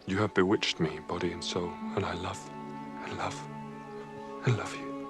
You have bewitched me, body and soul, and I love you.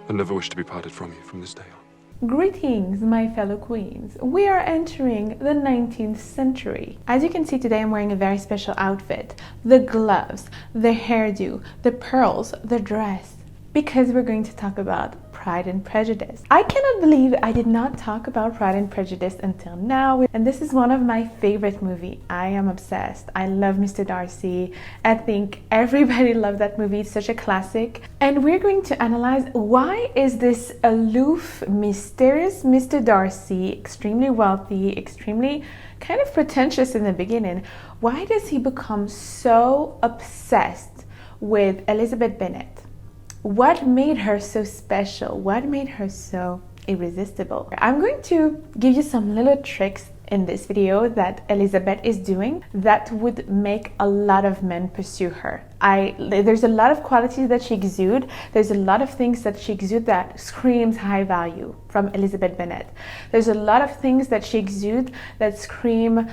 I never wish to be parted from you from this day on. Greetings, my fellow queens. We are entering the 19th century. As you can see today, I'm wearing a very special outfit. The gloves, the hairdo, the pearls, the dress, because we're going to talk about Pride and Prejudice. I cannot believe I did not talk about Pride and Prejudice until now, and this is one of my favorite movies. I am obsessed. I love Mr. Darcy. I think everybody loved that movie. It's such a classic. And we're going to analyze, why is this aloof, mysterious Mr. Darcy, extremely wealthy, extremely kind of pretentious in the beginning, why does he become so obsessed with Elizabeth Bennet? What made her so special? What made her so irresistible? I'm going to give you some little tricks in this video that Elizabeth is doing that would make a lot of men pursue her. There's a lot of qualities that she exudes. There's a lot of things that she exudes that screams high value from Elizabeth Bennet. There's a lot of things that she exudes that scream,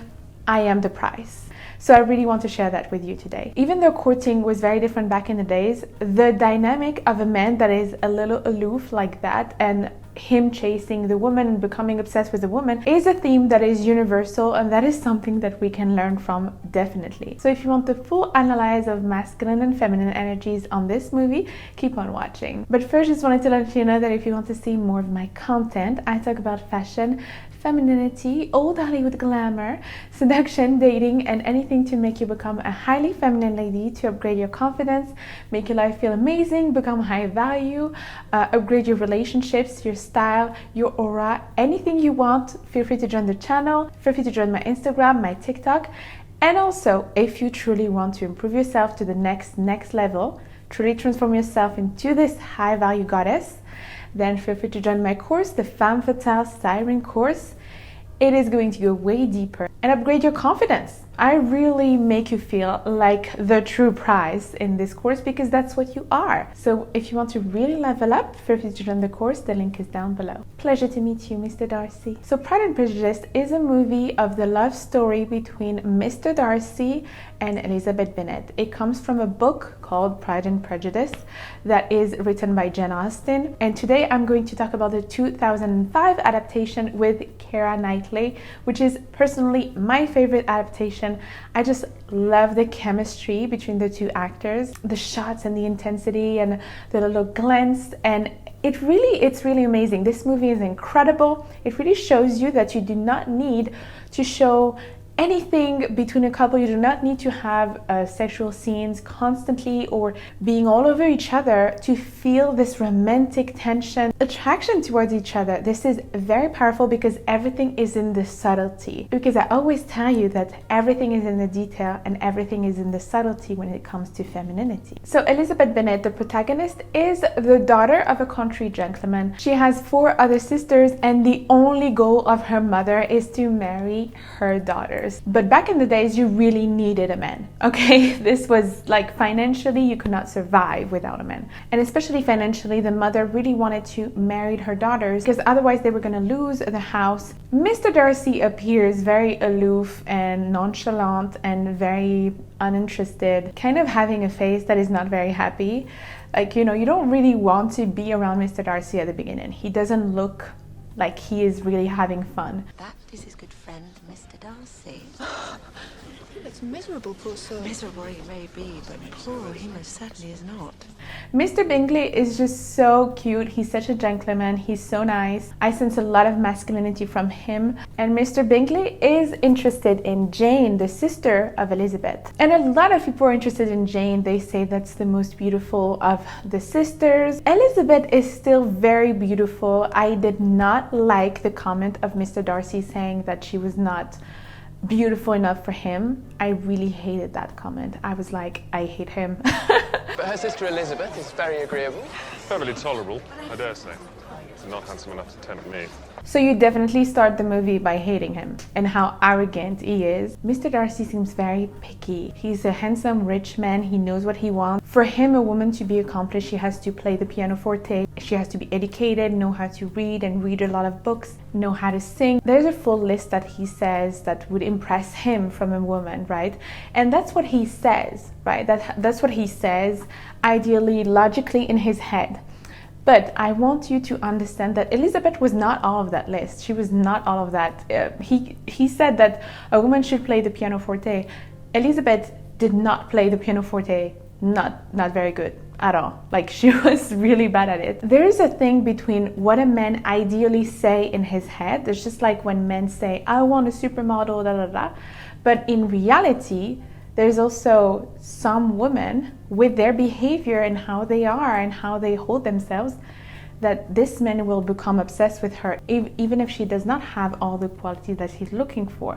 I am the prize. So I really want to share that with you today. Even though courting was very different back in the days, the dynamic of a man that is a little aloof like that and him chasing the woman and becoming obsessed with the woman is a theme that is universal, and that is something that we can learn from, definitely. So if you want the full analysis of masculine and feminine energies on this movie, keep on watching. But first, just wanted to let you know that if you want to see more of my content, I talk about fashion, femininity, old Hollywood glamour, seduction, dating, and anything to make you become a highly feminine lady, to upgrade your confidence, make your life feel amazing, become high value, upgrade your relationships, your style, your aura, anything you want. Feel free to join the channel, feel free to join my Instagram, my TikTok, and also if you truly want to improve yourself to the next level, truly transform yourself into this high value goddess, then feel free to join my course, the Femme Fatale Styling course. It is going to go way deeper and upgrade your confidence. I really make you feel like the true prize in this course, because that's what you are. So if you want to really level up, feel free to join the course. The link is down below. Pleasure to meet you, Mr. Darcy. So Pride and Prejudice is a movie of the love story between Mr. Darcy and Elizabeth Bennet. It comes from a book called Pride and Prejudice that is written by Jane Austen. And today I'm going to talk about the 2005 adaptation with Keira Knightley, which is personally my favorite adaptation. I just love the chemistry between the two actors, the shots and the intensity and the little glance, and it's really amazing. This movie is incredible. It really shows you that you do not need to show anything between a couple. You do not need to have sexual scenes constantly or being all over each other to feel this romantic tension, attraction towards each other. This is very powerful because everything is in the subtlety. Because I always tell you that everything is in the detail and everything is in the subtlety when it comes to femininity. So Elizabeth Bennet, the protagonist, is the daughter of a country gentleman. She has 4 other sisters, and the only goal of her mother is to marry her daughter. But back in the days, you really needed a man, okay? This was like, financially, you could not survive without a man. And especially financially, the mother really wanted to marry her daughters because otherwise they were going to lose the house. Mr. Darcy appears very aloof and nonchalant and very uninterested, kind of having a face that is not very happy. Like, you know, you don't really want to be around Mr. Darcy at the beginning. He doesn't look like he is really having fun. That is his good friend, Mr. Darcy. He looks miserable, poor soul. Miserable he may be, but poor he most certainly is not. Mr. Bingley is just so cute. He's such a gentleman. He's so nice. I sense a lot of masculinity from him. And Mr. Bingley is interested in Jane, the sister of Elizabeth. And a lot of people are interested in Jane. They say that's the most beautiful of the sisters. Elizabeth is still very beautiful. I did not like the comment of Mr. Darcy saying that she was not beautiful enough for him. I really hated that comment. I was like, I hate him. But her sister Elizabeth is very agreeable. Perfectly tolerable, I dare say. Not handsome enough to tempt me. So you definitely start the movie by hating him and how arrogant he is. Mr. Darcy seems very picky. He's a handsome, rich man. He knows what he wants. For him, a woman to be accomplished, she has to play the pianoforte. She has to be educated, know how to read and read a lot of books, know how to sing. There's a full list that he says that would impress him from a woman, right? And that's what he says, right? That's what he says, ideally, logically in his head. But I want you to understand that Elizabeth was not all of that list. She was not all of that. He said that a woman should play the pianoforte. Elizabeth did not play the pianoforte. Not very good at all. Like, she was really bad at it. There is a thing between what a man ideally say in his head. It's just like when men say, I want a supermodel, da da da. But in reality, there's also some women with their behavior and how they are and how they hold themselves, that this man will become obsessed with her, even if she does not have all the qualities that he's looking for,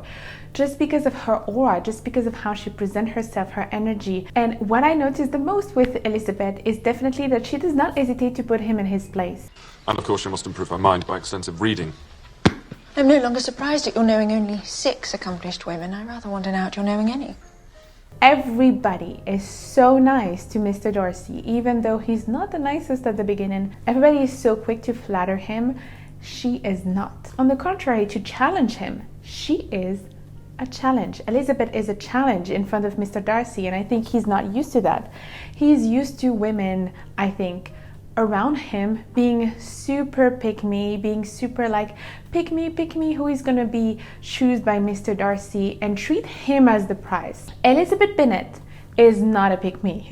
just because of her aura, just because of how she presents herself, her energy. And what I noticed the most with Elizabeth is definitely that she does not hesitate to put him in his place. And of course she must improve her mind by extensive reading. I'm no longer surprised at your knowing only 6 accomplished women. I rather want to know you're knowing any. Everybody is so nice to Mr. Darcy, even though he's not the nicest at the beginning. Everybody is so quick to flatter him. She is not. On the contrary, to challenge him, she is a challenge. Elizabeth is a challenge in front of Mr. Darcy, and I think he's not used to that. He's used to women, I think, around him being super pick-me, being super like, pick me, who is gonna be chosen by Mr. Darcy, and treat him as the prize. Elizabeth Bennet is not a pick-me.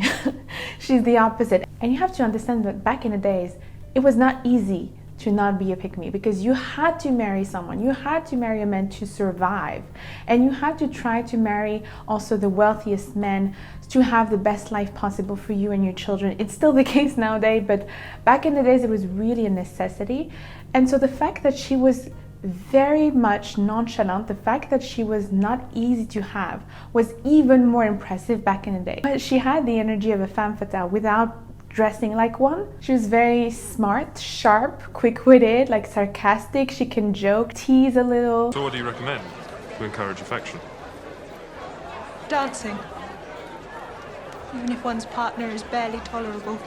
She's the opposite. And you have to understand that back in the days, it was not easy to not be a pick-me, because you had to marry someone, you had to marry a man to survive, and you had to try to marry also the wealthiest men to have the best life possible for you and your children. It's still the case nowadays, but back in the days it was really a necessity. And so the fact that she was very much nonchalant, the fact that she was not easy to have, was even more impressive back in the day. But she had the energy of a femme fatale without dressing like one. She was very smart, sharp, quick-witted, like sarcastic. She can joke, tease a little. So what do you recommend to encourage affection? Dancing. Even if one's partner is barely tolerable.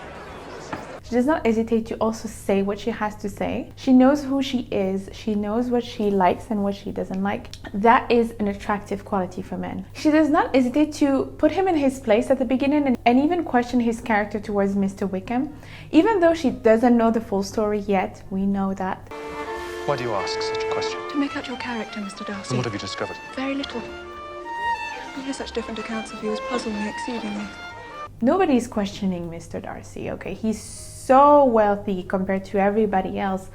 She does not hesitate to also say what she has to say. She knows who she is. She knows what she likes and what she doesn't like. That is an attractive quality for men. She does not hesitate to put him in his place at the beginning and even question his character towards Mr. Wickham. Even though she doesn't know the full story yet, we know that. Why do you ask such a question? To make out your character, Mr. Darcy. And what have you discovered? Very little. To hear such different accounts of you has puzzled me exceedingly. Nobody's questioning Mr. Darcy, okay? He's so wealthy compared to everybody else.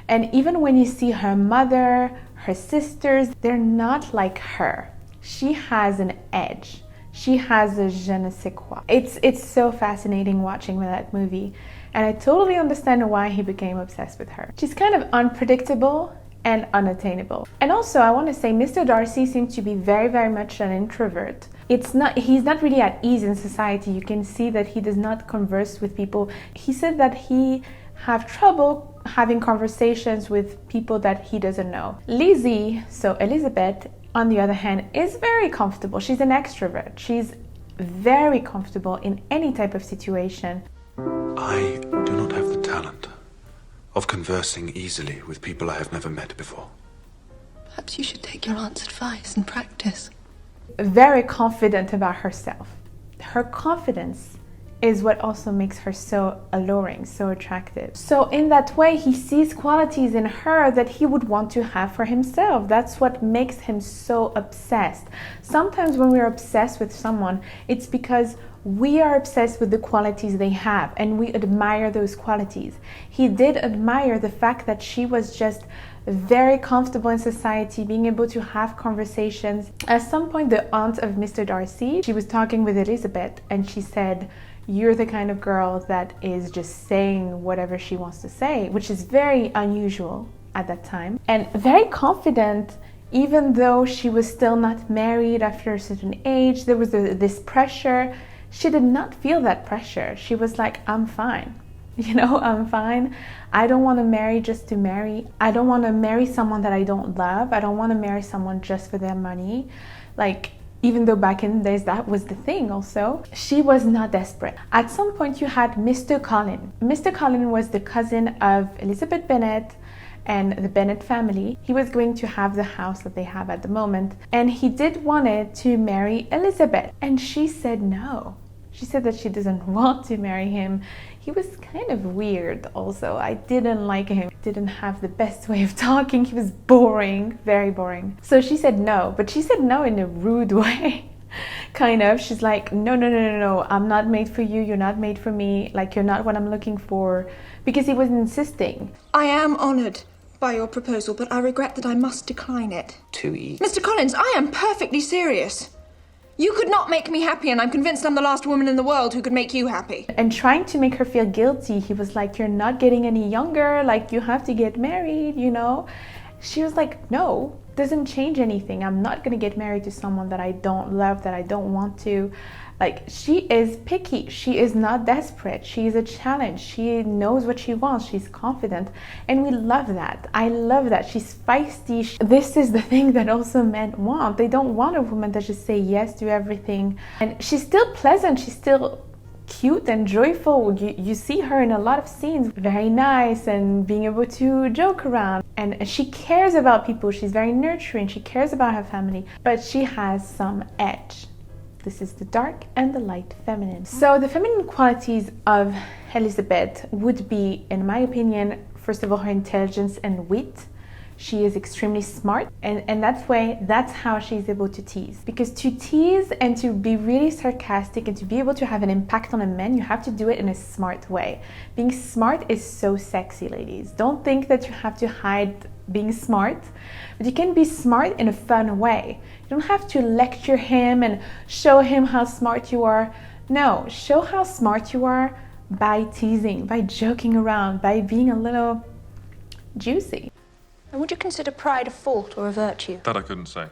And even when you see her mother, her sisters, they're not like her. She has an edge. She has a je ne sais quoi. It's so fascinating watching that movie. And I totally understand why he became obsessed with her. She's kind of unpredictable and unattainable. And also, I want to say Mr. Darcy seems to be very, very much an introvert. He's not really at ease in society. You can see that he does not converse with people. He said that he have trouble having conversations with people that he doesn't know. Lizzie, so Elizabeth, on the other hand, is very comfortable. She's an extrovert. She's very comfortable in any type of situation. I do not have the talent of conversing easily with people I have never met before. Perhaps you should take your aunt's advice and practice. Very confident about herself. Her confidence is what also makes her so alluring, so attractive. So in that way, he sees qualities in her that he would want to have for himself. That's what makes him so obsessed. Sometimes when we're obsessed with someone, it's because we are obsessed with the qualities they have and we admire those qualities. He did admire the fact that she was just very comfortable in society, being able to have conversations. At some point, the aunt of Mr. Darcy, she was talking with Elizabeth and she said, "You're the kind of girl that is just saying whatever she wants to say," which is very unusual at that time. And very confident, even though she was still not married after a certain age, there was this pressure. She did not feel that pressure. She was like, "I'm fine. You know, I'm fine. I don't want to marry just to marry. I don't want to marry someone that I don't love. I don't want to marry someone just for their money. Like, even though back in the days that was the thing also, she was not desperate. At some point you had Mr. Colin. Mr. Colin was the cousin of Elizabeth Bennet and the Bennet family. He was going to have the house that they have at the moment, and he did wanted to marry Elizabeth, and she said no. She said that she doesn't want to marry him. He was kind of weird also. I didn't like him. He didn't have the best way of talking. He was boring, very boring. So she said no, but she said no in a rude way. Kind of. She's like, no, no, no, no, no. I'm not made for you. You're not made for me. Like, you're not what I'm looking for. Because he was insisting. I am honoured by your proposal, but I regret that I must decline it. Too easy. Mr. Collins, I am perfectly serious. You could not make me happy, and I'm convinced I'm the last woman in the world who could make you happy. And trying to make her feel guilty, he was like, you're not getting any younger, like you have to get married, you know? She was like, no, doesn't change anything. I'm not gonna get married to someone that I don't love, that I don't want to. Like, she is picky. She is not desperate. She is a challenge. She knows what she wants. She's confident. And we love that. I love that. She's feisty. This is the thing that also men want. They don't want a woman that just say yes to everything. And she's still pleasant. She's still cute and joyful. You see her in a lot of scenes, very nice and being able to joke around. And she cares about people. She's very nurturing. She cares about her family. But she has some edge. This is the dark and the light feminine. So the feminine qualities of Elizabeth would be, in my opinion, first of all, her intelligence and wit. She is extremely smart, and that's how she's able to tease. Because to tease and to be really sarcastic and to be able to have an impact on a man, you have to do it in a smart way. Being smart is so sexy, ladies. Don't think that you have to hide being smart, but you can be smart in a fun way. You don't have to lecture him and show him how smart you are. No, show how smart you are by teasing, by joking around, by being a little juicy. And would you consider pride a fault or a virtue? That I couldn't say.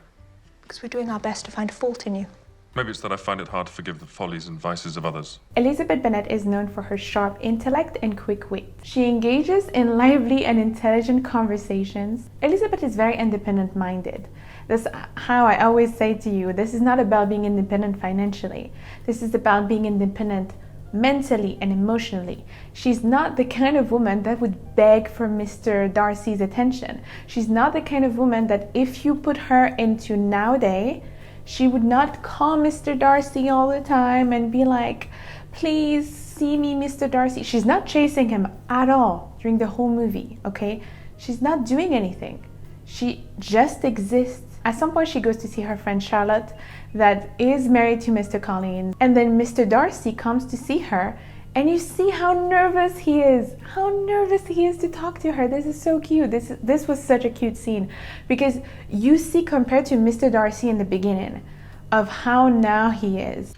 Because we're doing our best to find a fault in you. Maybe it's that I find it hard to forgive the follies and vices of others. Elizabeth Bennet is known for her sharp intellect and quick wit. She engages in lively and intelligent conversations. Elizabeth is very independent-minded. That's how I always say to you, this is not about being independent financially. This is about being independent mentally and emotionally. She's not the kind of woman that would beg for Mr. Darcy's attention. She's not the kind of woman that if you put her into nowadays, she would not call Mr. Darcy all the time and be like, please see me, Mr. Darcy. She's not chasing him at all during the whole movie, okay? She's not doing anything. She just exists. At some point, she goes to see her friend Charlotte that is married to Mr. Collins. And then Mr. Darcy comes to see her, and you see how nervous he is. How nervous he is to talk to her. This is so cute. This was such a cute scene. Because you see, compared to Mr. Darcy in the beginning, of how now he is.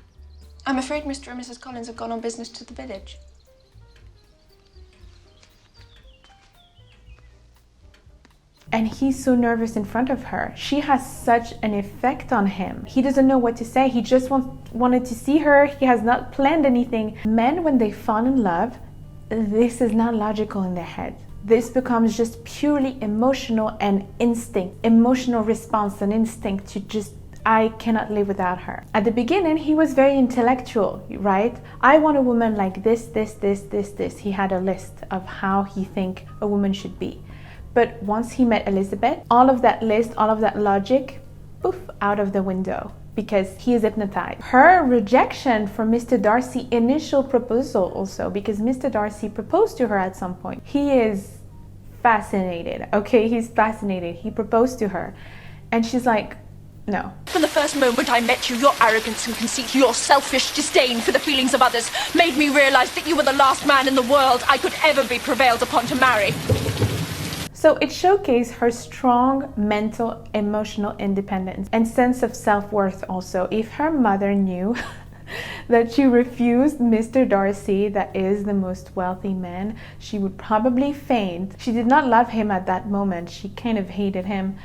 I'm afraid Mr. and Mrs. Collins have gone on business to the village. And he's so nervous in front of her. She has such an effect on him. He doesn't know what to say. He just wanted to see her. He has not planned anything. Men, when they fall in love, this is not logical in their head. This becomes just purely emotional and instinct. Emotional response and instinct to just, I cannot live without her. At the beginning, he was very intellectual, right? I want a woman like this, this, this, this, this. He had a list of how he think a woman should be. But once he met Elizabeth, all of that list, all of that logic, poof, out of the window, because he is hypnotized. Her rejection for Mr. Darcy's initial proposal also, because Mr. Darcy proposed to her at some point. He is fascinated, okay? He's fascinated. He proposed to her. And she's like, no. From the first moment I met you, your arrogance and conceit, your selfish disdain for the feelings of others made me realize that you were the last man in the world I could ever be prevailed upon to marry. So it showcased her strong mental, emotional independence and sense of self-worth also. If her mother knew that she refused Mr. Darcy, that is the most wealthy man, she would probably faint. She did not love him at that moment. She kind of hated him.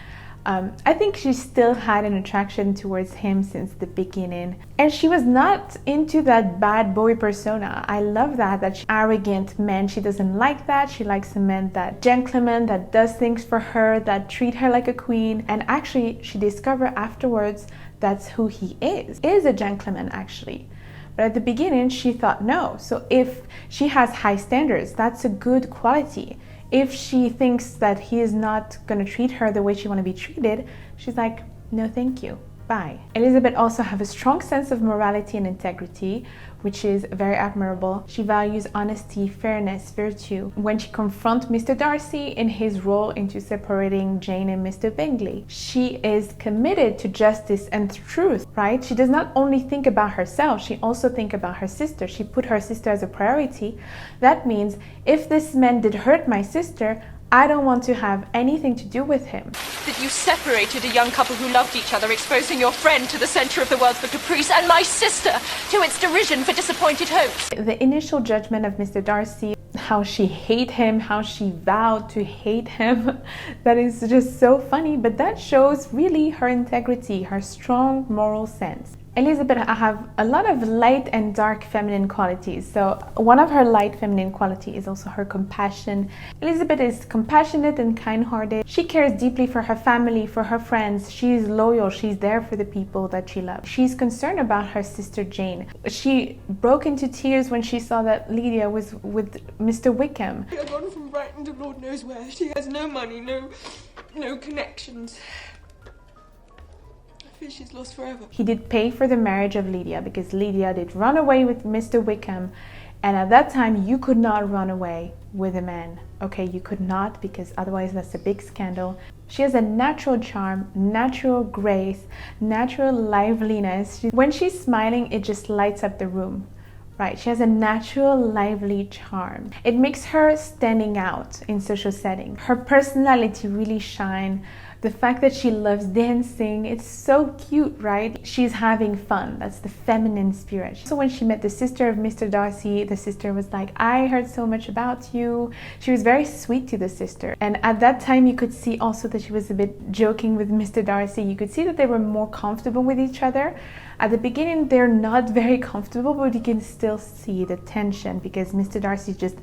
I think she still had an attraction towards him since the beginning. And she was not into that bad boy persona. I love that arrogant man. She doesn't like that. She likes a man, that gentleman that does things for her, that treat her like a queen. And actually, she discovered afterwards that's who he is a gentleman actually. But at the beginning, she thought no. So if she has high standards, that's a good quality. If she thinks that he is not going to treat her the way she want to be treated, she's like, no thank you, bye. Elizabeth also have a strong sense of morality and integrity, which is very admirable. She values honesty, fairness, virtue. When she confronts Mr. Darcy in his role into separating Jane and Mr. Bingley, she is committed to justice and truth, right? She does not only think about herself, she also think about her sister. She put her sister as a priority. That means if this man did hurt my sister, I don't want to have anything to do with him. That you separated a young couple who loved each other, exposing your friend to the centre of the world for caprice, and my sister to its derision for disappointed hopes. The initial judgment of Mr. Darcy, how she hated him, how she vowed to hate him, that is just so funny, but that shows really her integrity, her strong moral sense. Elizabeth have a lot of light and dark feminine qualities. So one of her light feminine qualities is also her compassion. Elizabeth is compassionate and kind-hearted. She cares deeply for her family, for her friends. She's loyal. She's there for the people that she loves. She's concerned about her sister Jane. She broke into tears when she saw that Lydia was with Mr. Wickham. She has gone from Brighton to Lord knows where. She has no money, no connections. She's lost forever. He did pay for the marriage of Lydia because Lydia did run away with Mr. Wickham, and at that time you could not run away with a man. Okay, you could not, because otherwise that's a big scandal. She has a natural charm, natural grace, natural liveliness. When she's smiling, it just lights up the room. Right, she has a natural, lively charm. It makes her standing out in social settings. Her personality really shines. The fact that she loves dancing, it's so cute, right? She's having fun. That's the feminine spirit. So when she met the sister of Mr. Darcy, the sister was like, I heard so much about you. She was very sweet to the sister. And at that time, you could see also that she was a bit joking with Mr. Darcy. You could see that they were more comfortable with each other. At the beginning, they're not very comfortable, but you can still see the tension because Mr. Darcy is just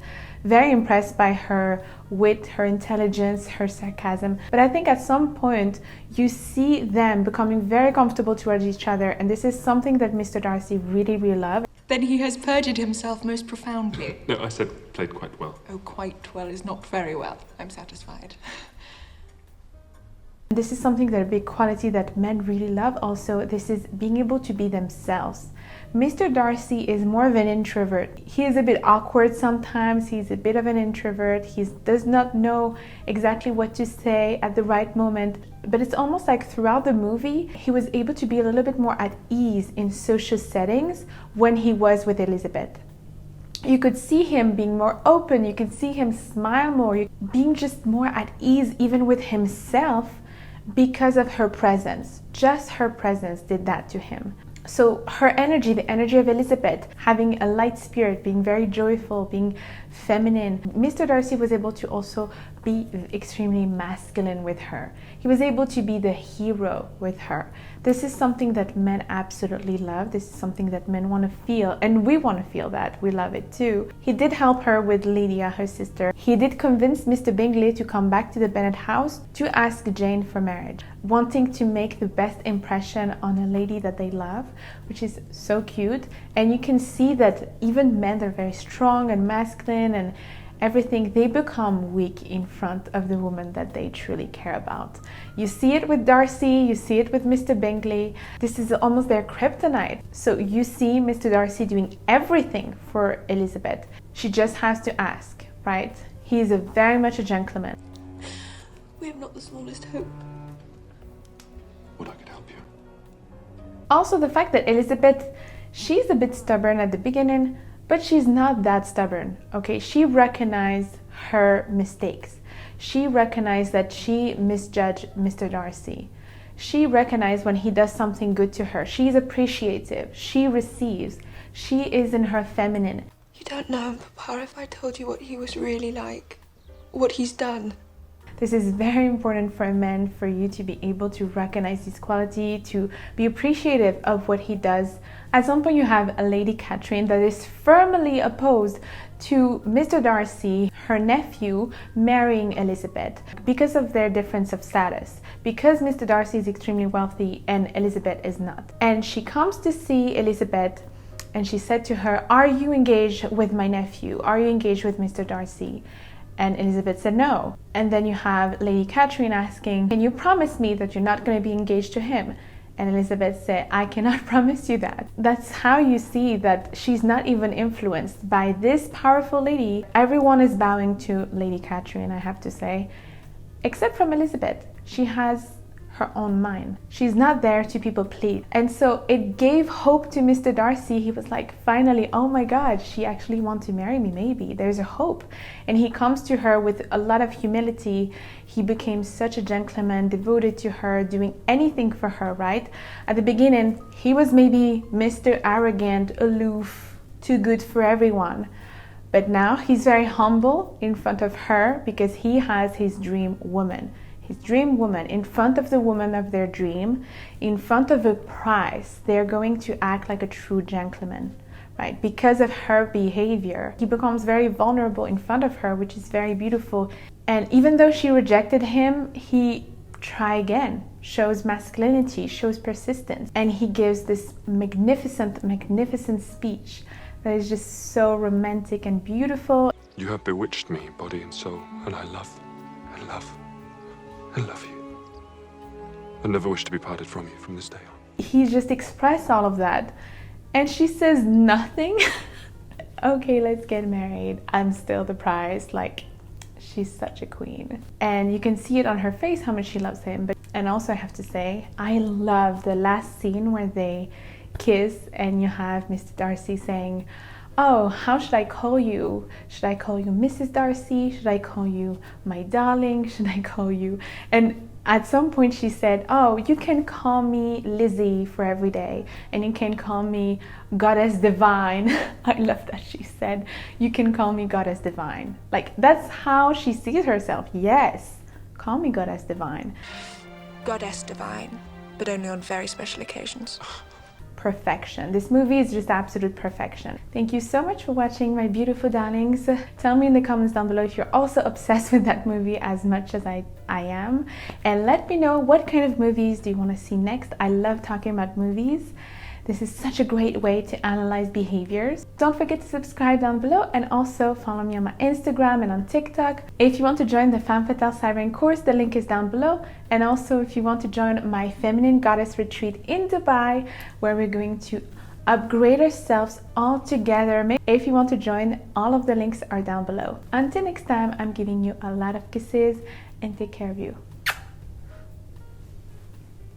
very impressed by her wit, her intelligence, her sarcasm. But I think at some point, you see them becoming very comfortable towards each other, and this is something that Mr. Darcy really, really loved. Then he has perjured himself most profoundly. No, I said played quite well. Oh, quite well is not very well. I'm satisfied. This is something that a big quality that men really love also. This is being able to be themselves. Mr. Darcy is more of an introvert. He is a bit awkward sometimes. He's a bit of an introvert. He does not know exactly what to say at the right moment. But it's almost like throughout the movie, he was able to be a little bit more at ease in social settings when he was with Elizabeth. You could see him being more open. You could see him smile more, being just more at ease even with himself because of her presence. Just her presence did that to him. So her energy, the energy of Elizabeth, having a light spirit, being very joyful, being feminine. Mr. Darcy was able to also be extremely masculine with her. He was able to be the hero with her. This is something that men absolutely love. This is something that men want to feel, and we want to feel that. We love it too. He did help her with Lydia, her sister. He did convince Mr. Bingley to come back to the Bennet house to ask Jane for marriage, wanting to make the best impression on a lady that they love, which is so cute. And you can see that even men that are very strong and masculine and everything, they become weak in front of the woman that they truly care about. You see it with Darcy, you see it with Mr. Bingley. This is almost their kryptonite. So you see Mr. Darcy doing everything for Elizabeth. She just has to ask, right? He is very much a gentleman. We have not the smallest hope. Would I could help you? Also the fact that Elizabeth, she's a bit stubborn at the beginning, but she's not that stubborn, okay? She recognized her mistakes. She recognized that she misjudged Mr. Darcy. She recognized when he does something good to her. She's appreciative. She receives. She is in her feminine. You don't know, Papa, if I told you what he was really like, what he's done. This is very important for men, for you to be able to recognize his quality, to be appreciative of what he does. At some point you have a Lady Catherine that is firmly opposed to Mr. Darcy, her nephew, marrying Elizabeth because of their difference of status, because Mr. Darcy is extremely wealthy and Elizabeth is not. And she comes to see Elizabeth and she said to her, "Are you engaged with my nephew? Are you engaged with Mr. Darcy?" And Elizabeth said no. And then you have Lady Catherine asking, "Can you promise me that you're not going to be engaged to him?" And Elizabeth said, "I cannot promise you that." That's how you see that she's not even influenced by this powerful lady. Everyone is bowing to Lady Catherine, I have to say, except from Elizabeth. She has her own mind. She's not there to people please. And so it gave hope to Mr. Darcy. He was like, finally, oh my God, she actually wants to marry me, maybe. There's a hope. And he comes to her with a lot of humility. He became such a gentleman, devoted to her, doing anything for her, right? At the beginning, he was maybe Mr. Arrogant, aloof, too good for everyone. But now he's very humble in front of her because he has his dream woman. His dream woman, in front of the woman of their dream, in front of a prize. They're going to act like a true gentleman, right? Because of her behavior, he becomes very vulnerable in front of her, which is very beautiful. And even though she rejected him, he tries again, shows masculinity, shows persistence. And he gives this magnificent speech that is just so romantic and beautiful. You have bewitched me, body and soul, and I love you. I never wish to be parted from you from this day on. He just expressed all of that. And she says nothing. Okay, let's get married. I'm still the prize. Like, she's such a queen. And you can see it on her face how much she loves him. And also I have to say, I love the last scene where they kiss and you have Mr. Darcy saying, "Oh, how should I call you? Should I call you Mrs. Darcy? Should I call you my darling? Should I call you?" And at some point she said, "Oh, you can call me Lizzie for every day. And you can call me Goddess Divine." I love that she said, "You can call me Goddess Divine." Like, that's how she sees herself. Yes, call me Goddess Divine. Goddess Divine, but only on very special occasions. Perfection. This movie is just absolute perfection. Thank you so much for watching, my beautiful darlings. Tell me in the comments down below if you're also obsessed with that movie as much as I am. And let me know what kind of movies do you want to see next. I love talking about movies. This is such a great way to analyze behaviors. Don't forget to subscribe down below and also follow me on my Instagram and on TikTok. If you want to join the Femme Fatale Siren course, the link is down below. And also if you want to join my Feminine Goddess Retreat in Dubai, where we're going to upgrade ourselves all together. If you want to join, all of the links are down below. Until next time, I'm giving you a lot of kisses and take care of you.